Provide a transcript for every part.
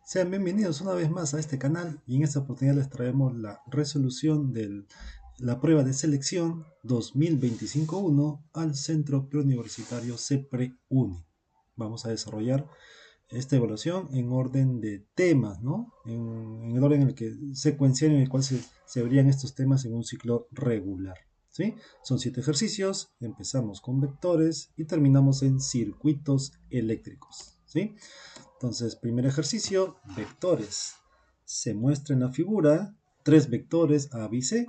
Sean bienvenidos una vez más a este canal y en esta oportunidad les traemos la resolución de la prueba de selección 2025-1 al Centro Preuniversitario CEPRE-UNI. Vamos a desarrollar esta evaluación en orden de temas, ¿no? En el orden en el que secuencial en el cual se verían estos temas en un ciclo regular, ¿sí? Son 7 ejercicios, empezamos con vectores y terminamos en circuitos eléctricos, ¿sí? Entonces, primer ejercicio, vectores. Se muestra en la figura tres vectores A, B y C.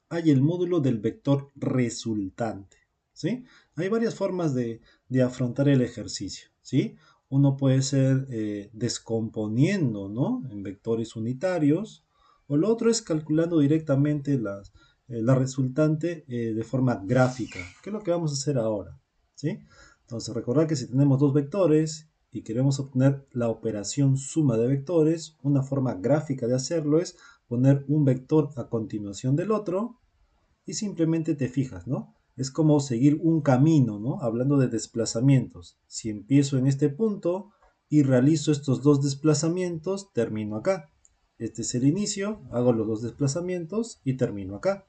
Hay el módulo del vector resultante, ¿sí? Hay varias formas de afrontar el ejercicio, ¿sí? Uno puede ser descomponiendo, ¿no? En vectores unitarios, o lo otro es calculando directamente la resultante de forma gráfica, que es lo que vamos a hacer ahora, ¿sí? Entonces, recordad que si tenemos dos vectores y queremos obtener la operación suma de vectores, una forma gráfica de hacerlo es poner un vector a continuación del otro y simplemente te fijas, ¿no? Es como seguir un camino, ¿no? Hablando de desplazamientos. Si empiezo en este punto y realizo estos dos desplazamientos, termino acá. Este es el inicio, hago los dos desplazamientos y termino acá.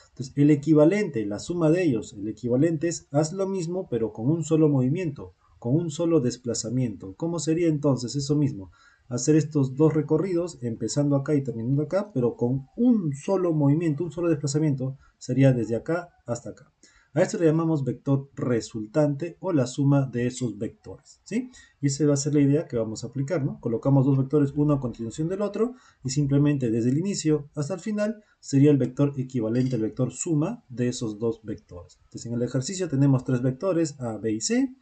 Entonces, el equivalente, la suma de ellos, el equivalente es haz lo mismo pero con un solo movimiento, con un solo desplazamiento. ¿Cómo sería entonces eso mismo? Hacer estos dos recorridos, empezando acá y terminando acá, pero con un solo movimiento, un solo desplazamiento, sería desde acá hasta acá. A esto le llamamos vector resultante o la suma de esos vectores, ¿sí? Y esa va a ser la idea que vamos a aplicar, ¿no? Colocamos dos vectores, uno a continuación del otro, y simplemente desde el inicio hasta el final sería el vector equivalente al vector suma de esos dos vectores. Entonces en el ejercicio tenemos tres vectores A, B y C.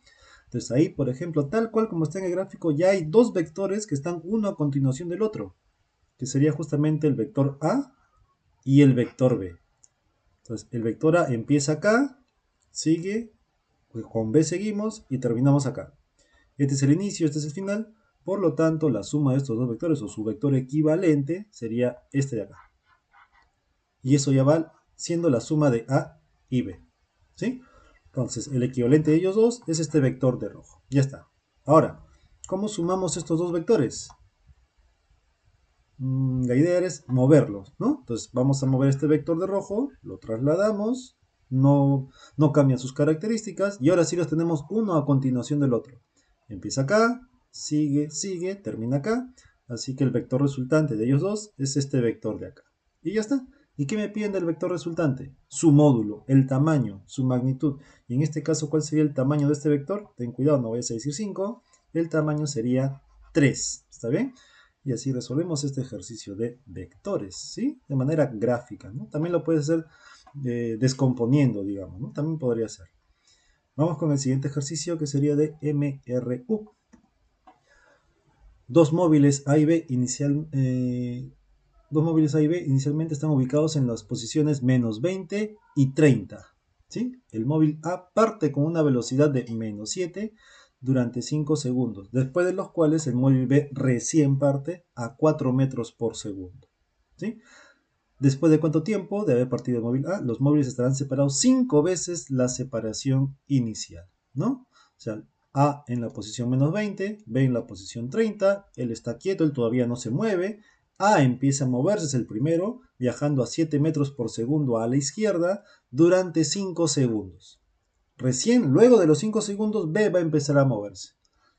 Entonces ahí, por ejemplo, tal cual como está en el gráfico, ya hay dos vectores que están uno a continuación del otro, que sería justamente el vector A y el vector B. Entonces el vector A empieza acá, sigue, pues con B seguimos y terminamos acá. Este es el inicio, este es el final, por lo tanto la suma de estos dos vectores o su vector equivalente sería este de acá. Y eso ya va siendo la suma de A y B, ¿sí? Entonces, el equivalente de ellos dos es este vector de rojo. Ya está. Ahora, ¿cómo sumamos estos dos vectores? La idea es moverlos, ¿no? Entonces, vamos a mover este vector de rojo, lo trasladamos, no cambian sus características, y ahora sí los tenemos uno a continuación del otro. Empieza acá, sigue, sigue, termina acá, así que el vector resultante de ellos dos es este vector de acá. Y ya está. ¿Y qué me piden del vector resultante? Su módulo, el tamaño, su magnitud. Y en este caso, ¿cuál sería el tamaño de este vector? Ten cuidado, no vayas a decir 5. El tamaño sería 3. ¿Está bien? Y así resolvemos este ejercicio de vectores, ¿sí? De manera gráfica, ¿no? También lo puedes hacer descomponiendo, digamos, ¿no? También podría ser. Vamos con el siguiente ejercicio que sería de MRU. Dos móviles A y B dos móviles A y B inicialmente están ubicados en las posiciones menos 20 y 30. ¿Sí? El móvil A parte con una velocidad de menos 7 durante 5 segundos, después de los cuales el móvil B recién parte a 4 metros por segundo. ¿Sí? Después de cuánto tiempo de haber partido el móvil A, los móviles estarán separados 5 veces la separación inicial, ¿no? O sea, A en la posición menos 20, B en la posición 30, él está quieto, él todavía no se mueve, A empieza a moverse, es el primero, viajando a 7 metros por segundo a la izquierda durante 5 segundos. Recién, luego de los 5 segundos, B va a empezar a moverse,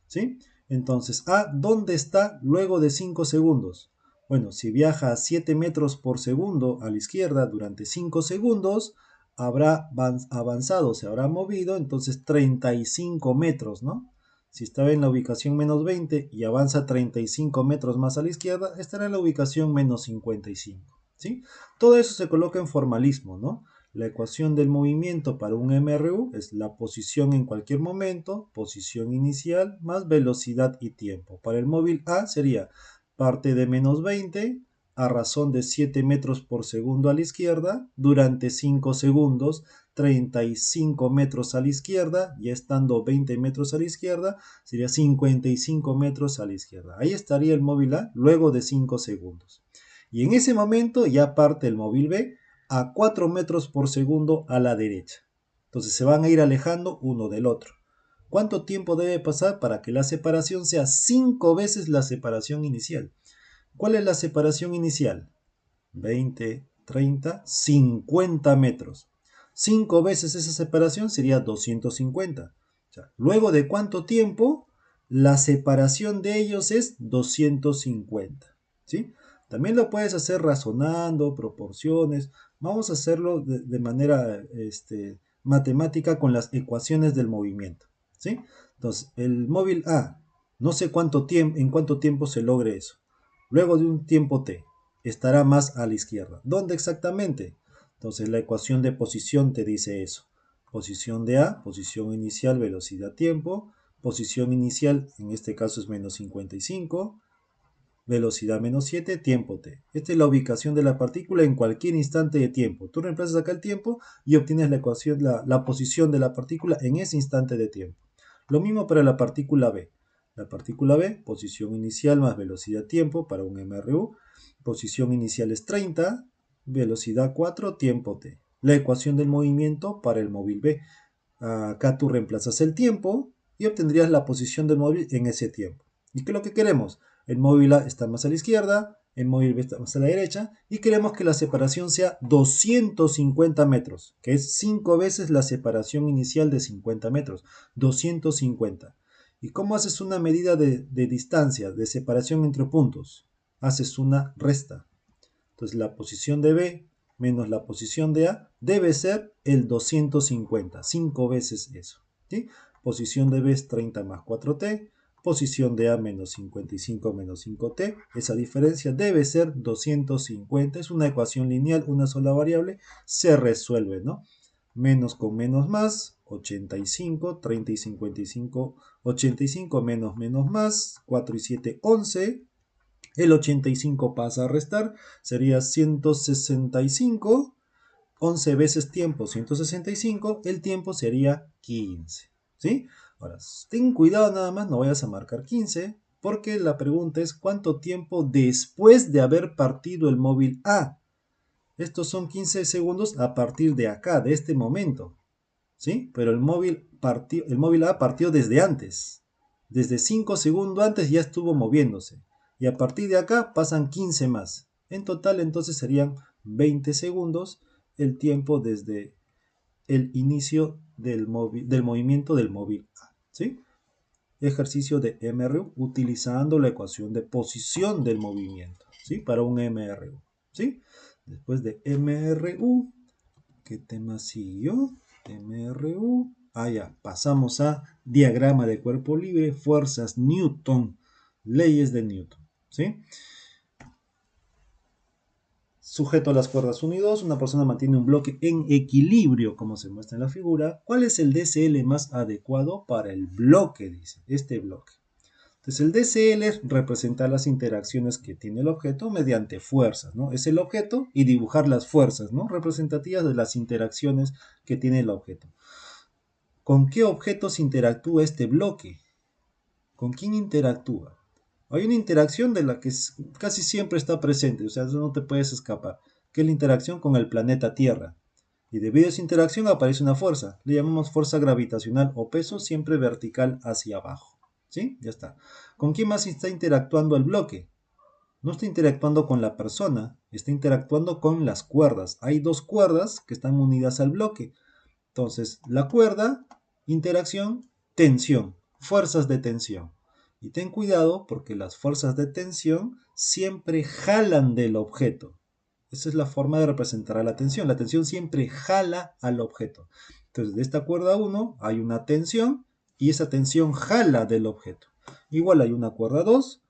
¿sí? Entonces, A, ¿dónde está luego de 5 segundos? Bueno, si viaja a 7 metros por segundo a la izquierda durante 5 segundos, habrá avanzado, se habrá movido, entonces 35 metros, ¿no? Si estaba en la ubicación menos 20 y avanza 35 metros más a la izquierda, estará en la ubicación menos 55, ¿sí? Todo eso se coloca en formalismo, ¿no? La ecuación del movimiento para un MRU es la posición en cualquier momento, posición inicial, más velocidad y tiempo. Para el móvil A sería parte de menos 20 a razón de 7 metros por segundo a la izquierda durante 5 segundos, 35 metros a la izquierda, ya estando 20 metros a la izquierda, sería 55 metros a la izquierda. Ahí estaría el móvil A luego de 5 segundos. Y en ese momento ya parte el móvil B a 4 metros por segundo a la derecha. Entonces se van a ir alejando uno del otro. ¿Cuánto tiempo debe pasar para que la separación sea 5 veces la separación inicial? ¿Cuál es la separación inicial? 20, 30, 50 metros. 5 veces esa separación sería 250. O sea, luego de cuánto tiempo, la separación de ellos es 250. ¿Sí? También lo puedes hacer razonando, proporciones. Vamos a hacerlo de manera matemática con las ecuaciones del movimiento. ¿Sí? Entonces, el móvil A, no sé en cuánto tiempo se logre eso. Luego de un tiempo t, estará más a la izquierda. ¿Dónde exactamente? Entonces la ecuación de posición te dice eso. Posición de A, posición inicial, velocidad, tiempo. Posición inicial, en este caso es menos 55. Velocidad menos 7, tiempo t. Esta es la ubicación de la partícula en cualquier instante de tiempo. Tú reemplazas acá el tiempo y obtienes la ecuación, la posición de la partícula en ese instante de tiempo. Lo mismo para la partícula B. La partícula B, posición inicial más velocidad tiempo para un MRU. Posición inicial es 30, velocidad 4, tiempo t. La ecuación del movimiento para el móvil B. Acá tú reemplazas el tiempo y obtendrías la posición del móvil en ese tiempo. ¿Y qué es lo que queremos? El móvil A está más a la izquierda, el móvil B está más a la derecha y queremos que la separación sea 250 metros, que es 5 veces la separación inicial de 50 metros, 250. ¿Y cómo haces una medida de distancia, de separación entre puntos? Haces una resta. Entonces la posición de B menos la posición de A debe ser el 250, 5 veces eso. ¿Sí? Posición de B es 30 más 4t, posición de A menos 55 menos 5t, esa diferencia debe ser 250, es una ecuación lineal, una sola variable, se resuelve, ¿no? Menos con menos más, 85, 30 y 55, 85 menos menos más, 4 y 7, 11, el 85 pasa a restar, sería 165, 11 veces tiempo, 165, el tiempo sería 15. ¿Sí? Ahora, ten cuidado nada más, no vayas a marcar 15, porque la pregunta es ¿cuánto tiempo después de haber partido el móvil A? Estos son 15 segundos a partir de acá, de este momento. ¿Sí? Pero el móvil A partió desde antes. Desde 5 segundos antes ya estuvo moviéndose. Y a partir de acá pasan 15 más. En total entonces serían 20 segundos el tiempo desde el inicio del movimiento del móvil A. ¿Sí? Ejercicio de MRU utilizando la ecuación de posición del movimiento. ¿Sí? Para un MRU. ¿Sí? Después de MRU, ¿qué tema siguió? MRU. Ya, pasamos a diagrama de cuerpo libre, fuerzas Newton, leyes de Newton. ¿Sí? Sujeto a las cuerdas 1 y 2, una persona mantiene un bloque en equilibrio, como se muestra en la figura. ¿Cuál es el DCL más adecuado para el bloque? Dice, este bloque. Entonces el DCL representa las interacciones que tiene el objeto mediante fuerzas, ¿no? Es el objeto y dibujar las fuerzas, ¿no? Representativas de las interacciones que tiene el objeto. ¿Con qué objetos interactúa este bloque? ¿Con quién interactúa? Hay una interacción de la que casi siempre está presente, o sea, eso no te puedes escapar, que es la interacción con el planeta Tierra. Y debido a esa interacción aparece una fuerza, le llamamos fuerza gravitacional o peso, siempre vertical hacia abajo. ¿Sí? Ya está. ¿Con quién más está interactuando el bloque? No está interactuando con la persona, está interactuando con las cuerdas. Hay dos cuerdas que están unidas al bloque. Entonces, la cuerda, interacción, tensión, fuerzas de tensión. Y ten cuidado porque las fuerzas de tensión siempre jalan del objeto. Esa es la forma de representar a la tensión. La tensión siempre jala al objeto. Entonces, de esta cuerda 1 hay una tensión y esa tensión jala del objeto. Igual hay una cuerda 2,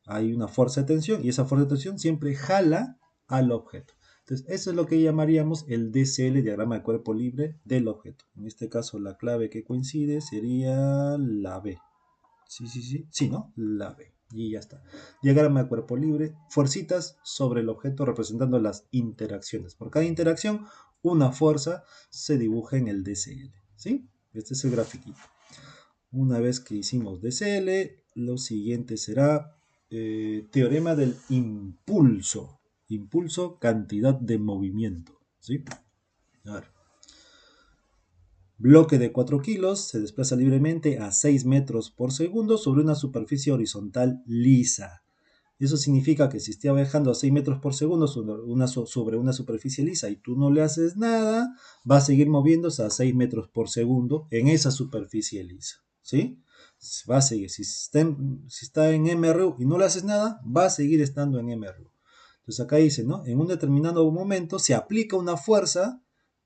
hay una fuerza de tensión y esa fuerza de tensión siempre jala al objeto. Entonces, eso es lo que llamaríamos el DCL, diagrama de cuerpo libre del objeto. En este caso, la clave que coincide sería la B. Sí, ¿no? La B. Y ya está. Diagrama de cuerpo libre, fuercitas sobre el objeto representando las interacciones. Por cada interacción, una fuerza se dibuja en el DCL. ¿Sí? Este es el grafiquito. Una vez que hicimos DCL, lo siguiente será teorema del impulso. Impulso, cantidad de movimiento. ¿Sí? A ver. Bloque de 4 kilos se desplaza libremente a 6 metros por segundo sobre una superficie horizontal lisa. Eso significa que si está viajando a 6 metros por segundo sobre una superficie lisa y tú no le haces nada, va a seguir moviéndose a 6 metros por segundo en esa superficie lisa. ¿Sí? Va a seguir. Si está en MRU y no le haces nada, va a seguir estando en MRU. Entonces acá dice, ¿no? En un determinado momento se aplica una fuerza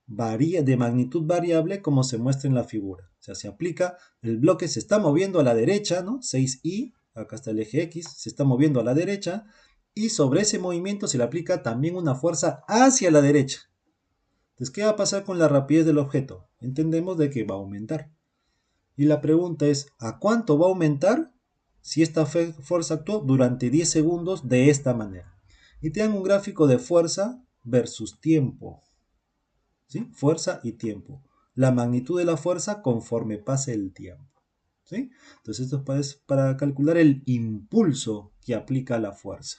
de magnitud variable como se muestra en la figura. O sea, se aplica, el bloque se está moviendo a la derecha, ¿no? 6i, acá está el eje X, se está moviendo a la derecha y sobre ese movimiento se le aplica también una fuerza hacia la derecha. Entonces, ¿qué va a pasar con la rapidez del objeto? Entendemos de que va a aumentar. Y la pregunta es, ¿a cuánto va a aumentar si esta fuerza actuó durante 10 segundos de esta manera? Y te dan un gráfico de fuerza versus tiempo. ¿Sí? Fuerza y tiempo. La magnitud de la fuerza conforme pase el tiempo. ¿Sí? Entonces esto es para calcular el impulso que aplica la fuerza.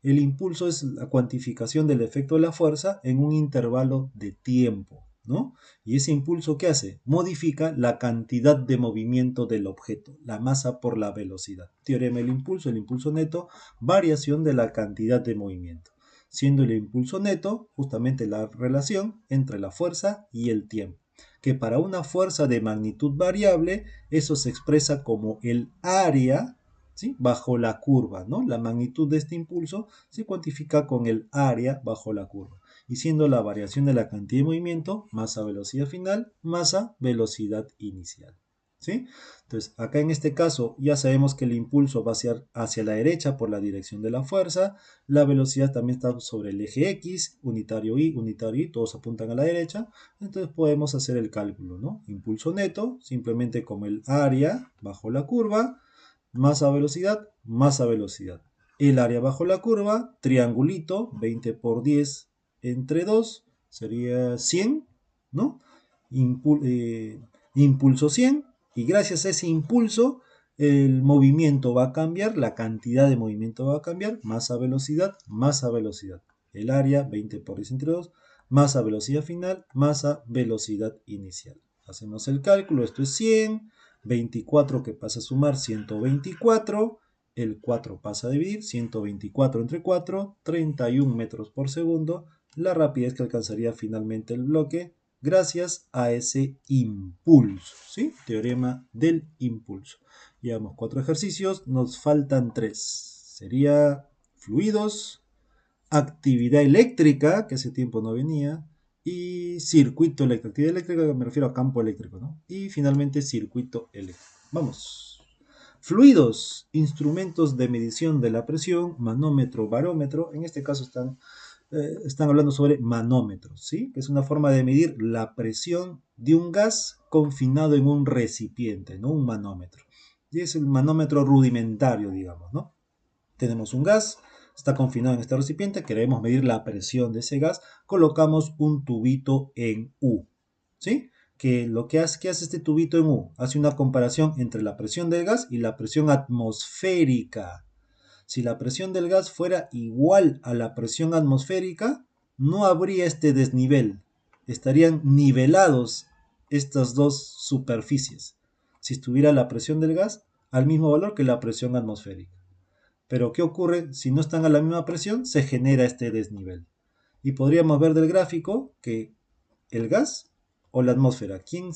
El impulso es la cuantificación del efecto de la fuerza en un intervalo de tiempo, ¿no? Y ese impulso, ¿qué hace? Modifica la cantidad de movimiento del objeto, la masa por la velocidad. Teorema del impulso, el impulso neto, variación de la cantidad de movimiento, siendo el impulso neto justamente la relación entre la fuerza y el tiempo, que para una fuerza de magnitud variable, eso se expresa como el área, ¿sí? Bajo la curva, ¿no? La magnitud de este impulso se cuantifica con el área bajo la curva, y siendo la variación de la cantidad de movimiento, masa velocidad final, masa velocidad inicial. ¿Sí? Entonces, acá en este caso ya sabemos que el impulso va hacia la derecha por la dirección de la fuerza, la velocidad también está sobre el eje X, unitario Y, todos apuntan a la derecha, entonces podemos hacer el cálculo, ¿no? Impulso neto, simplemente como el área bajo la curva, masa velocidad, masa velocidad. El área bajo la curva, triangulito, 20 por 10 entre 2, sería 100, ¿no? Impulso 100, y gracias a ese impulso, el movimiento va a cambiar, la cantidad de movimiento va a cambiar, masa velocidad, masa velocidad. El área, 20 por 10 entre 2, masa velocidad final, masa velocidad inicial. Hacemos el cálculo, esto es 100, 24 que pasa a sumar 124, el 4 pasa a dividir, 124 entre 4, 31 metros por segundo, la rapidez que alcanzaría finalmente el bloque gracias a ese impulso, ¿sí? Teorema del impulso. Llevamos 4 ejercicios, nos faltan 3. Sería fluidos, actividad eléctrica, que hace tiempo no venía, y circuito eléctrico. Actividad eléctrica me refiero a campo eléctrico, ¿no? Y finalmente circuito eléctrico. Vamos. Fluidos, instrumentos de medición de la presión, manómetro, barómetro. En este caso están hablando sobre manómetros, ¿sí? Que es una forma de medir la presión de un gas confinado en un recipiente, ¿no? Un manómetro. Y es el manómetro rudimentario, digamos, ¿no? Tenemos un gas, está confinado en este recipiente, queremos medir la presión de ese gas, colocamos un tubito en U, ¿sí? ¿Qué hace este tubito en U? Hace una comparación entre la presión del gas y la presión atmosférica. Si la presión del gas fuera igual a la presión atmosférica, no habría este desnivel. Estarían nivelados estas dos superficies. Si estuviera la presión del gas al mismo valor que la presión atmosférica. Pero ¿qué ocurre? Si no están a la misma presión, se genera este desnivel. Y podríamos ver del gráfico que el gas o la atmósfera, ¿quién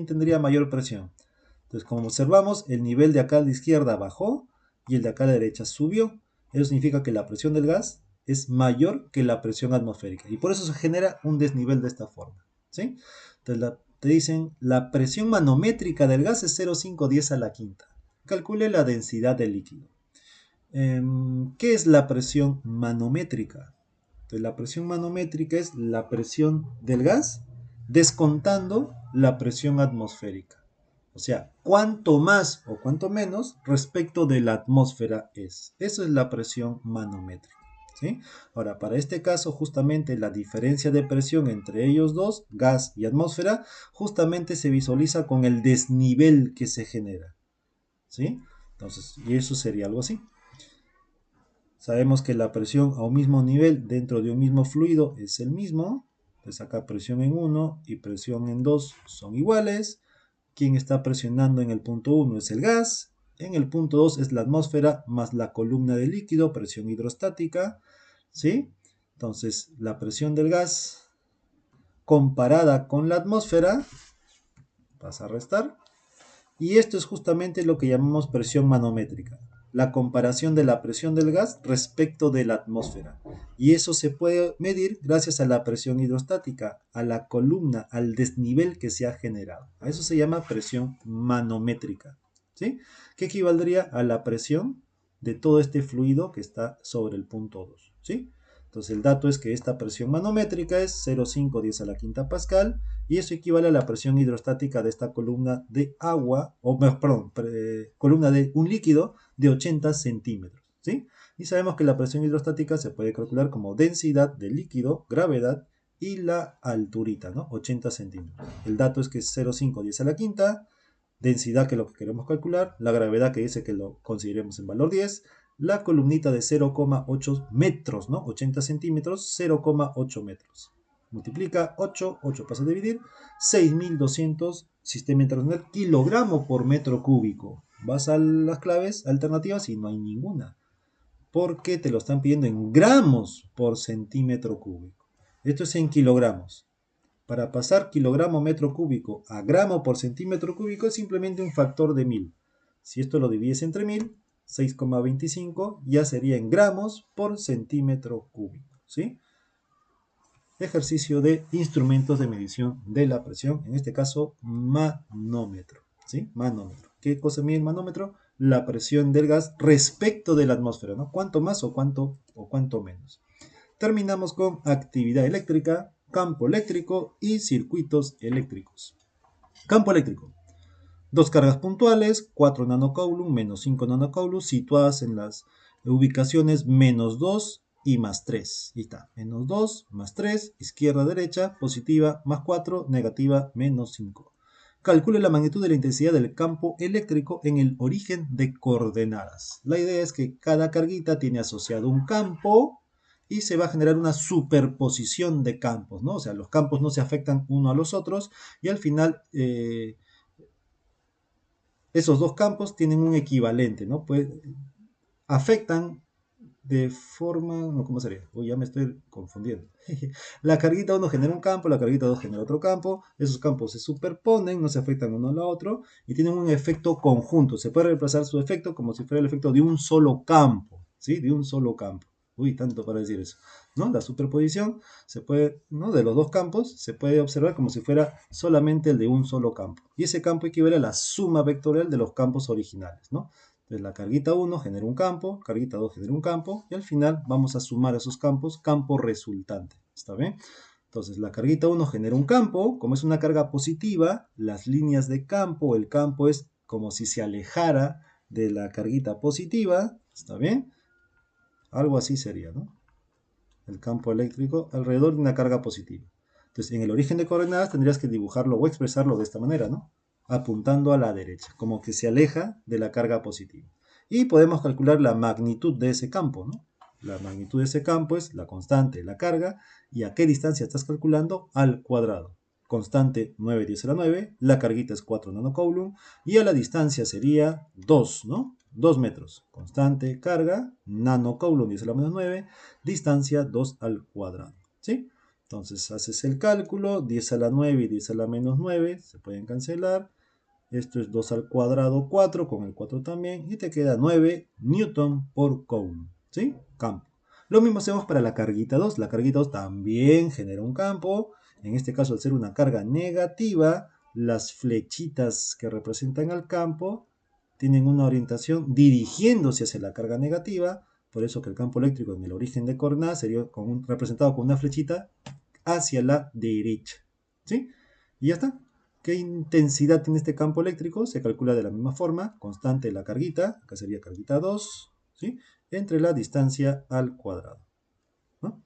tendría mayor presión? Entonces, como observamos, el nivel de acá a la izquierda bajó y el de acá a la derecha subió. Eso significa que la presión del gas es mayor que la presión atmosférica. Y por eso se genera un desnivel de esta forma. ¿Sí? Entonces, te dicen, la presión manométrica del gas es 0,510 a la quinta. Calcule la densidad del líquido. ¿Qué es la presión manométrica? Entonces, la presión manométrica es la presión del gas descontando la presión atmosférica. O sea, cuánto más o cuánto menos respecto de la atmósfera es. Eso es la presión manométrica. ¿Sí? Ahora, para este caso, justamente la diferencia de presión entre ellos dos, gas y atmósfera, justamente se visualiza con el desnivel que se genera. ¿Sí? Entonces, y eso sería algo así. Sabemos que la presión a un mismo nivel dentro de un mismo fluido es el mismo. Entonces acá presión en 1 y presión en 2 son iguales. ¿Quién está presionando en el punto 1? Es el gas. En el punto 2 es la atmósfera más la columna de líquido, presión hidrostática. ¿Sí? Entonces la presión del gas comparada con la atmósfera, vas a restar. Y esto es justamente lo que llamamos presión manométrica, la comparación de la presión del gas respecto de la atmósfera. Y eso se puede medir gracias a la presión hidrostática, a la columna, al desnivel que se ha generado. A eso se llama presión manométrica, ¿sí? Que equivaldría a la presión de todo este fluido que está sobre el punto 2, ¿sí? Entonces el dato es que esta presión manométrica es 0,510 a la quinta pascal, y eso equivale a la presión hidrostática de esta columna de agua, perdón, columna de un líquido de 80 centímetros, ¿sí? Y sabemos que la presión hidrostática se puede calcular como densidad del líquido, gravedad y la alturita, ¿no? 80 centímetros. El dato es que es 0,510 a la quinta, densidad que es lo que queremos calcular, la gravedad que dice que lo consideremos en valor 10, la columnita de 0,8 metros, ¿no? 80 centímetros, 0,8 metros. Multiplica 8, 8 pasa a dividir, 6.200 sistema internacional kilogramo por metro cúbico. Vas a las claves alternativas y no hay ninguna, porque te lo están pidiendo en gramos por centímetro cúbico. Esto es en kilogramos. Para pasar kilogramo metro cúbico a gramo por centímetro cúbico es simplemente un factor de 1000. Si esto lo divides entre 1000, 6,25 ya sería en gramos por centímetro cúbico, ¿sí? Ejercicio de instrumentos de medición de la presión, en este caso manómetro, ¿sí? Manómetro. ¿Qué cosa mide el manómetro? La presión del gas respecto de la atmósfera, ¿no? ¿Cuánto más o cuánto menos? Terminamos con actividad eléctrica, campo eléctrico y circuitos eléctricos. Campo eléctrico. Dos cargas puntuales, 4 nanocoulomb menos 5 nanocoulomb, situadas en las ubicaciones menos 2 y más 3. Ahí está, menos 2 más 3, izquierda, derecha, positiva más 4, negativa menos 5. Calcule la magnitud de la intensidad del campo eléctrico en el origen de coordenadas. La idea es que cada carguita tiene asociado un campo y se va a generar una superposición de campos, ¿no? O sea, los campos no se afectan uno a los otros y al final esos dos campos tienen un equivalente, ¿no? Pues afectan de forma, no, ¿cómo sería? Uy, ya me estoy confundiendo. La carguita 1 genera un campo, la carguita 2 genera otro campo, esos campos se superponen, no se afectan uno al otro y tienen un efecto conjunto. Se puede reemplazar su efecto como si fuera el efecto de un solo campo, ¿sí? De un solo campo. Uy, tanto para decir eso, ¿no? La superposición se puede, ¿no? De los dos campos se puede observar como si fuera solamente el de un solo campo. Y ese campo equivale a la suma vectorial de los campos originales, ¿no? Entonces la carguita 1 genera un campo, carguita 2 genera un campo, y al final vamos a sumar esos campos, campo resultante. ¿Está bien? Entonces la carguita 1 genera un campo, como es una carga positiva, las líneas de campo, el campo es como si se alejara de la carguita positiva, ¿está bien? Algo así sería, ¿no? El campo eléctrico alrededor de una carga positiva. Entonces, en el origen de coordenadas tendrías que dibujarlo o expresarlo de esta manera, ¿no? Apuntando a la derecha, como que se aleja de la carga positiva. Y podemos calcular la magnitud de ese campo, ¿no? La magnitud de ese campo es la constante de la carga, y a qué distancia estás calculando al cuadrado. Constante 9,10 a la 9, la carguita es 4 nanocoulomb, y a la distancia sería 2, ¿no? 2 metros. Constante carga, nanocoulomb 10 a la menos 9, distancia 2 al cuadrado, ¿sí? Entonces haces el cálculo, 10 a la 9 y 10 a la menos 9, se pueden cancelar. Esto es 2 al cuadrado 4, con el 4 también, y te queda 9 newton por coulomb, ¿sí? Campo. Lo mismo hacemos para la carguita 2. La carguita 2 también genera un campo. En este caso, al ser una carga negativa, las flechitas que representan al campo tienen una orientación dirigiéndose hacia la carga negativa. Por eso que el campo eléctrico en el origen de coordenadas sería representado con una flechita hacia la derecha, ¿sí? Y ya está. ¿Qué intensidad tiene este campo eléctrico? Se calcula de la misma forma, constante de la carguita, acá sería carguita 2, ¿sí? Entre la distancia al cuadrado, ¿no?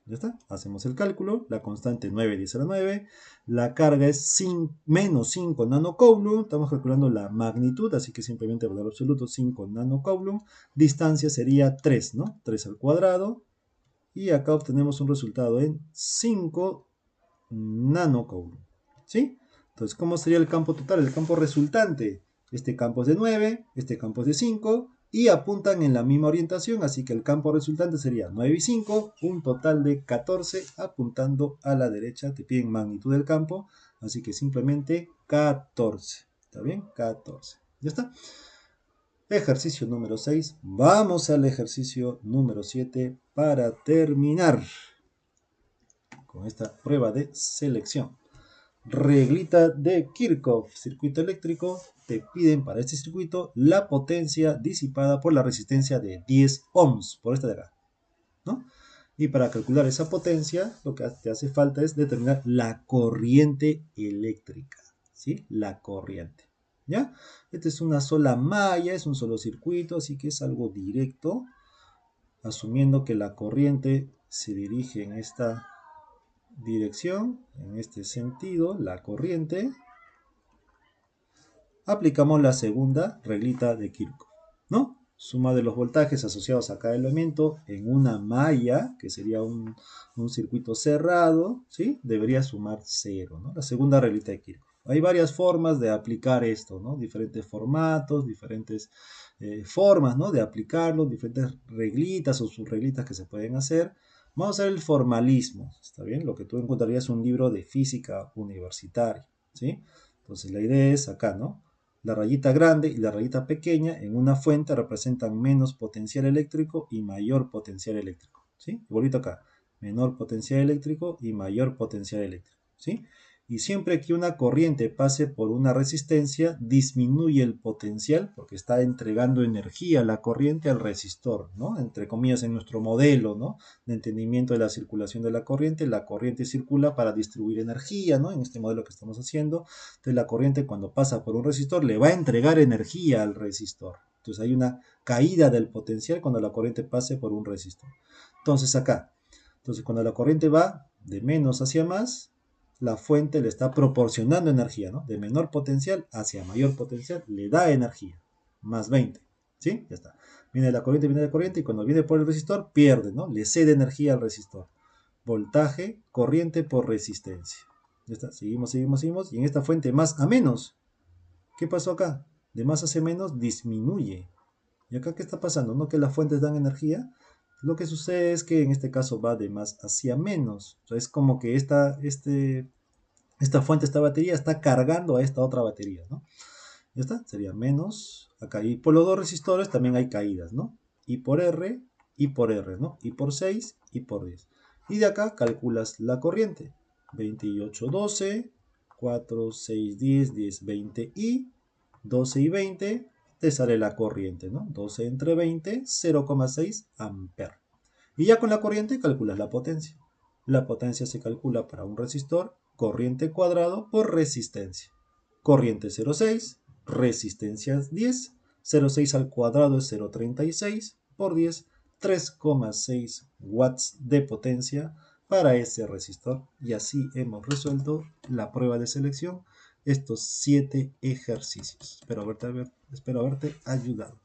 Ya está, hacemos el cálculo, la constante 9,10 a la 9, la carga es menos 5 nanocoulomb, estamos calculando la magnitud, así que simplemente valor absoluto 5 nanocoulomb, distancia sería 3, ¿no? 3 al cuadrado, y acá obtenemos un resultado en 5 nanocoulomb. ¿Sí? Entonces, ¿cómo sería el campo total? El campo resultante. Este campo es de 9, este campo es de 5 y apuntan en la misma orientación, así que el campo resultante sería 9 y 5, un total de 14 apuntando a la derecha. Te piden magnitud del campo, así que simplemente 14. ¿Está bien? 14. ¿Ya está? Ejercicio número 6. Vamos al ejercicio número 7 para terminar con esta prueba de selección. Reglita de Kirchhoff, circuito eléctrico, te piden para este circuito la potencia disipada por la resistencia de 10 ohms, por esta de acá, ¿no? Y para calcular esa potencia, lo que te hace falta es determinar la corriente eléctrica, ¿sí? La corriente, ¿ya? Esta es una sola malla, es un solo circuito, así que es algo directo, asumiendo que la corriente se dirige en esta dirección, en este sentido, la corriente, aplicamos la segunda reglita de Kirchhoff, ¿no? Suma de los voltajes asociados a cada elemento en una malla, que sería un circuito cerrado, ¿sí? Debería sumar 0, ¿no? La segunda reglita de Kirchhoff. Hay varias formas de aplicar esto, ¿no? Diferentes formatos, diferentes formas, ¿no? De aplicarlo, diferentes reglitas o subreglitas que se pueden hacer. Vamos a ver el formalismo, ¿está bien? Lo que tú encontrarías es un libro de física universitaria, ¿sí? Entonces la idea es acá, ¿no? La rayita grande y la rayita pequeña en una fuente representan menos potencial eléctrico y mayor potencial eléctrico, ¿sí? Igualito acá, menor potencial eléctrico y mayor potencial eléctrico, ¿sí? Y siempre que una corriente pase por una resistencia, disminuye el potencial porque está entregando energía a la corriente al resistor, ¿no? Entre comillas, en nuestro modelo, ¿no? De entendimiento de la circulación de la corriente circula para distribuir energía, ¿no? En este modelo que estamos haciendo. Entonces la corriente cuando pasa por un resistor le va a entregar energía al resistor. Entonces hay una caída del potencial cuando la corriente pase por un resistor. Entonces acá, cuando la corriente va de menos hacia más, la fuente le está proporcionando energía, ¿no? De menor potencial hacia mayor potencial le da energía, más 20, ¿sí? Ya está. Viene la corriente y cuando viene por el resistor pierde, ¿no? Le cede energía al resistor. Voltaje, corriente por resistencia. Ya está, seguimos. Y en esta fuente más a menos, ¿qué pasó acá? De más hacia menos disminuye. ¿Y acá qué está pasando? ¿No que las fuentes dan energía? Lo que sucede es que en este caso va de más hacia menos. O sea, es como que esta fuente, esta batería está cargando a esta otra batería, ¿no? Ya está, sería menos acá. Y por los dos resistores también hay caídas, ¿no? Y por R, ¿no? Y por 6 y por 10. Y de acá calculas la corriente. 28, 12, 4, 6, 10, 10, 20 y 12 y 20 te sale la corriente, ¿no? 12 entre 20, 0,6 amperes. Y ya con la corriente calculas la potencia. La potencia se calcula para un resistor, corriente cuadrado por resistencia. Corriente 0,6, resistencia 10, 0,6 al cuadrado es 0,36 por 10, 3,6 watts de potencia para ese resistor. Y así hemos resuelto la prueba de selección, estos 7 ejercicios. Espero haberte ayudado.